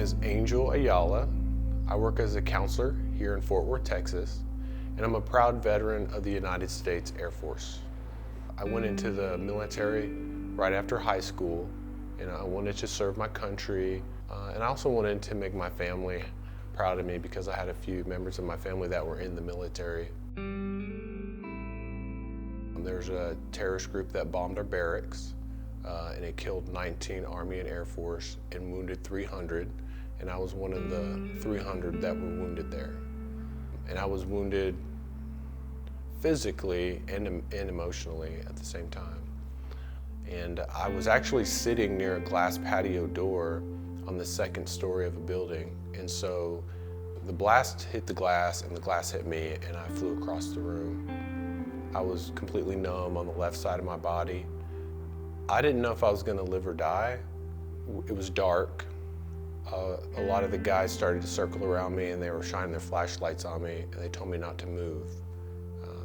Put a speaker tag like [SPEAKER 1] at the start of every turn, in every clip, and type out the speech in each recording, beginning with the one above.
[SPEAKER 1] is Angel Ayala. I work as a counselor here in Fort Worth, Texas, and I'm a proud veteran of the United States Air Force. I went into the military right after high school, and I wanted to serve my country, and I also wanted to make my family proud of me because I had a few members of my family that were in the military. There's a terrorist group that bombed our barracks, and it killed 19 Army and Air Force and wounded 300, and I was one of the 300 that were wounded there. And I was wounded physically and emotionally at the same time. And I was actually sitting near a glass patio door on the second story of a building, and so the blast hit the glass and the glass hit me, and I flew across the room. I was completely numb on the left side of my body. I didn't know if I was going to live or die. It was dark. A lot of the guys started to circle around me, and they were shining their flashlights on me, and they told me not to move,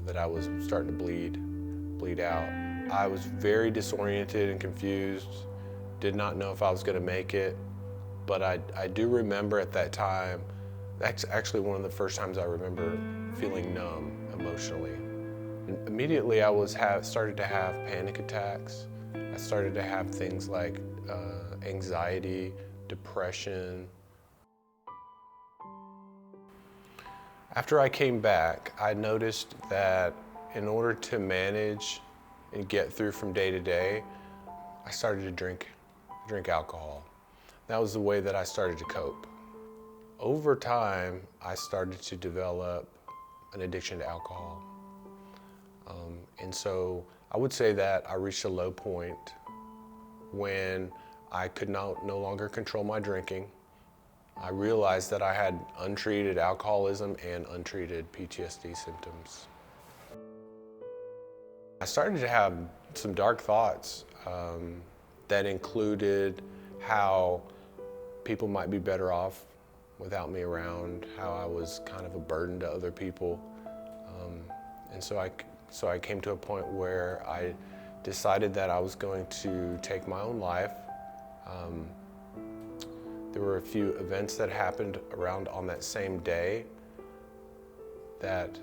[SPEAKER 1] that I was starting to bleed out. I was very disoriented and confused, did not know if I was going to make it, but I do remember at that time, that's actually one of the first times I remember feeling numb emotionally. And immediately I started to have panic attacks. I started to have things like anxiety, depression. After I came back, I noticed that in order to manage and get through from day to day, I started to drink alcohol. That was the way that I started to cope. Over time, I started to develop an addiction to alcohol. And so I would say that I reached a low point when I could no longer control my drinking. I realized that I had untreated alcoholism and untreated PTSD symptoms. I started to have some dark thoughts that included how people might be better off without me around, how I was kind of a burden to other people. And so I came to a point where I decided that I was going to take my own life. There were a few events that happened around on that same day that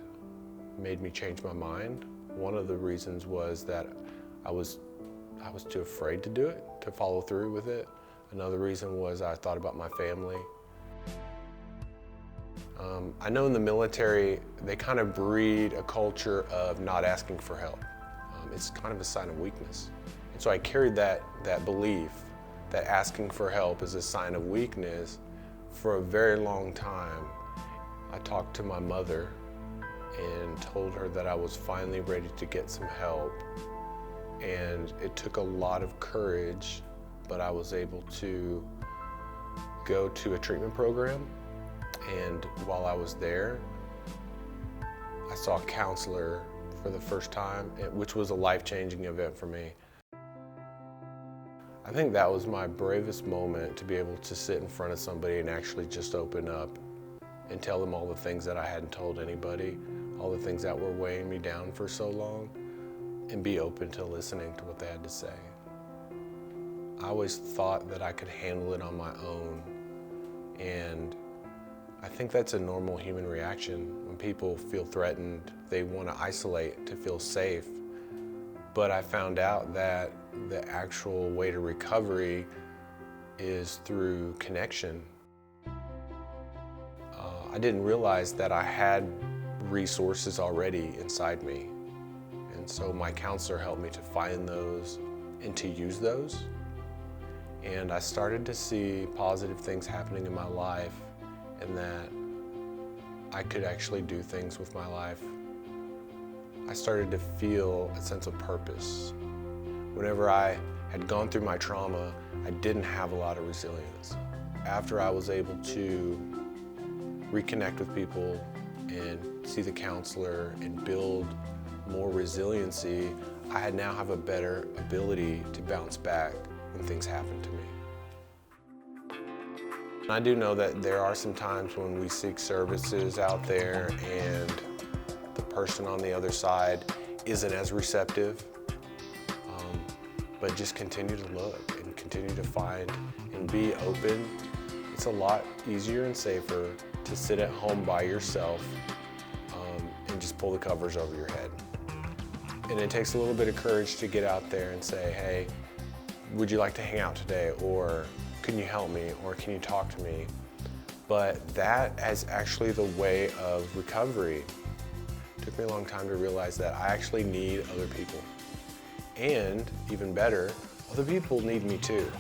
[SPEAKER 1] made me change my mind. One of the reasons was that I was too afraid to do it, to follow through with it. Another reason was I thought about my family. I know in the military, they kind of breed a culture of not asking for help. It's kind of a sign of weakness. And so I carried that belief that asking for help is a sign of weakness for a very long time. I talked to my mother and told her that I was finally ready to get some help. And it took a lot of courage, but I was able to go to a treatment program. And while I was there, I saw a counselor for the first time, which was a life-changing event for me. I think that was my bravest moment, to be able to sit in front of somebody and actually just open up and tell them all the things that I hadn't told anybody, all the things that were weighing me down for so long, and be open to listening to what they had to say. I always thought that I could handle it on my own, and I think that's a normal human reaction. When people feel threatened, they want to isolate to feel safe. But I found out that the actual way to recovery is through connection. I didn't realize that I had resources already inside me. And so my counselor helped me to find those and to use those. And I started to see positive things happening in my life, and that I could actually do things with my life. I started to feel a sense of purpose. Whenever I had gone through my trauma, I didn't have a lot of resilience. After I was able to reconnect with people and see the counselor and build more resiliency, I now have a better ability to bounce back when things happen to me. I do know that there are some times when we seek services out there and the person on the other side isn't as receptive, but just continue to look and continue to find and be open It's a lot easier and safer to sit at home by yourself and just pull the covers over your head. And it takes a little bit of courage to get out there and say, hey, would you like to hang out today? Or can you help me? Or can you talk to me? But that is actually the way of recovery. It took me a long time to realize that I actually need other people. And even better, other people need me too.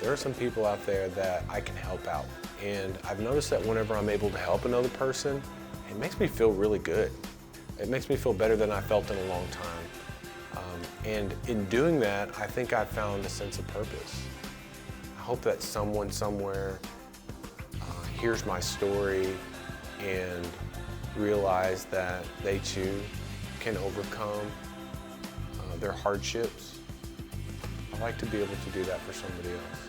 [SPEAKER 1] There are some people out there that I can help out. And I've noticed that whenever I'm able to help another person, it makes me feel really good. It makes me feel better than I felt in a long time. And in doing that, I think I've found a sense of purpose. I hope that someone somewhere hears my story and realize that they too can overcome their hardships. I like to be able to do that for somebody else.